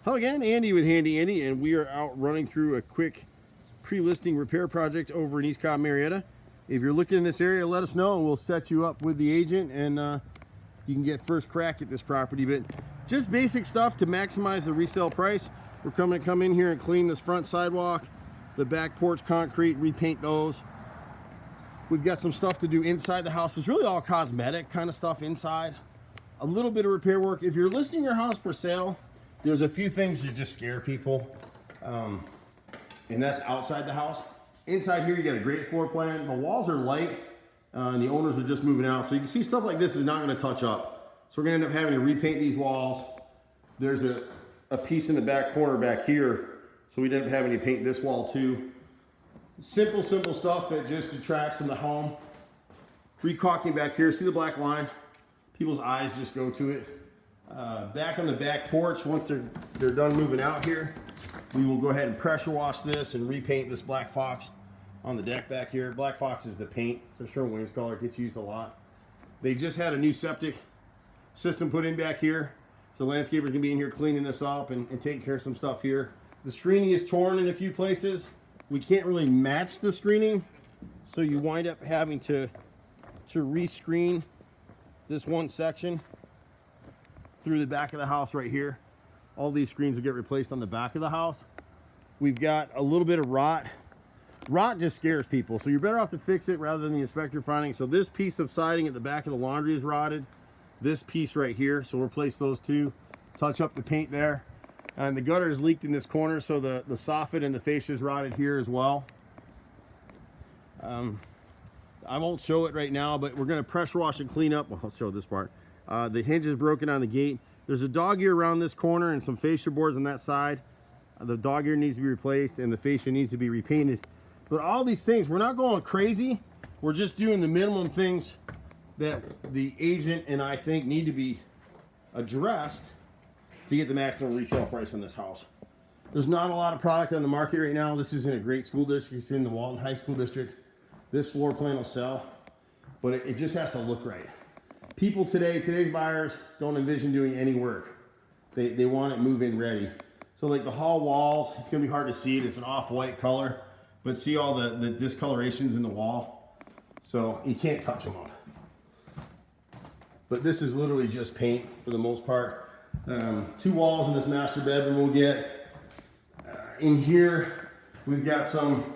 Hello again, Andy with Handy Andy, and we are out running through a quick pre-listing repair project over in East Cobb, Marietta. If you're looking in this area, let us know and we'll set you up with the agent, and you can get first crack at this property. But just basic stuff to maximize the resale price. We're coming to come in here and clean this front sidewalk, the back porch concrete, repaint those. We've got some stuff to do inside the house. It's really all cosmetic kind of stuff inside. A little bit of repair work. If you're listing your house for sale, there's a few things that just scare people, and that's outside the house. Inside here, you got a great floor plan. The walls are light, and the owners are just moving out. So you can see stuff like this is not gonna touch up. So we're gonna end up having to repaint these walls. There's a piece in the back corner back here, so we end up having to paint this wall too. Simple stuff that just detracts from the home. Recaulking back here, see the black line? People's eyes just go to it. Back on the back porch, once they're done moving out here, we will go ahead and pressure wash this and repaint this black fox on the deck back here. Black fox is the paint. It's a Sherwin-Williams color. It gets used a lot. They just had a new septic system put in back here, so landscapers can be in here cleaning this up and taking care of some stuff here. The screening is torn in a few places. We can't really match the screening, so you wind up having to rescreen this one section through the back of the house right here. All these screens will get replaced on the back of the house. We've got a little bit of rot. Rot just scares people, so you're better off to fix it rather than the inspector finding. So this piece of siding at the back of the laundry is rotted. This piece right here, so we'll replace those two. Touch up the paint there. And the gutter is leaked in this corner, so the soffit and the fascia is rotted here as well. I won't show it right now, but we're gonna pressure wash and clean up. Well, I'll show this part. The hinge is broken on the gate. There's a dog ear around this corner and some fascia boards on that side. The dog ear needs to be replaced and the fascia needs to be repainted. But all these things, we're not going crazy. We're just doing the minimum things that the agent and I think need to be addressed to get the maximum retail price on this house. There's not a lot of product on the market right now. This is in a great school district. It's in the Walton High School district. This floor plan will sell, but it just has to look right. People today's buyers don't envision doing any work. They want it move-in ready. So like the hall walls, it's gonna be hard to see it. It's an off-white color, but see all the discolorations in the wall? So you can't touch them up. But this is literally just paint for the most part. 2 walls in this master bedroom we'll get. In here, we've got some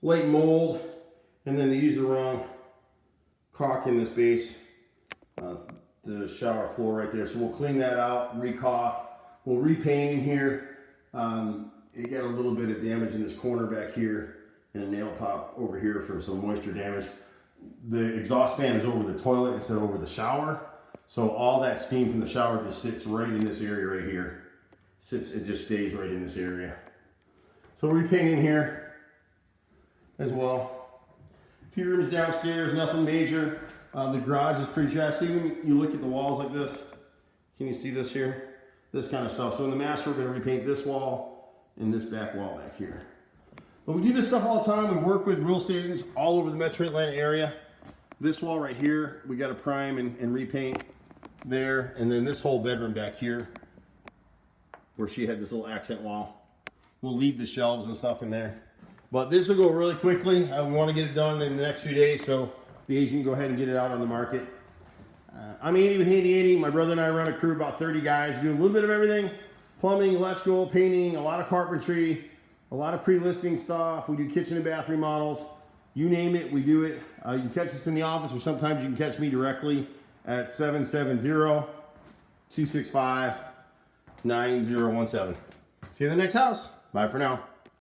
light mold, and then they use the wrong caulk in this base, the shower floor right there. So we'll clean that out, recaulk. We'll repaint in here. It got a little bit of damage in this corner back here, and a nail pop over here from some moisture damage. The exhaust fan is over the toilet instead of over the shower. So all that steam from the shower just sits right in this area right here. It just stays right in this area. So repainting here as well. A few rooms downstairs, nothing major. The garage is pretty trash. See when you look at the walls like this, can you see this here? This kind of stuff. So in the master, we're gonna repaint this wall and this back wall back here. But we do this stuff all the time. We work with real estate agents all over the metro Atlanta area. This wall right here, we got to prime and repaint there. And then this whole bedroom back here, where she had this little accent wall. We'll leave the shelves and stuff in there. But this will go really quickly. We want to get it done in the next few days, so the agent can go ahead and get it out on the market. I'm Andy with Handy Andy. My brother and I run a crew of about 30 guys, doing a little bit of everything. Plumbing, electrical, painting, a lot of carpentry, a lot of pre-listing stuff. We do kitchen and bath remodels. You name it, we do it. You can catch us in the office, or sometimes you can catch me directly at 770-265-9017. See you in the next house. Bye for now.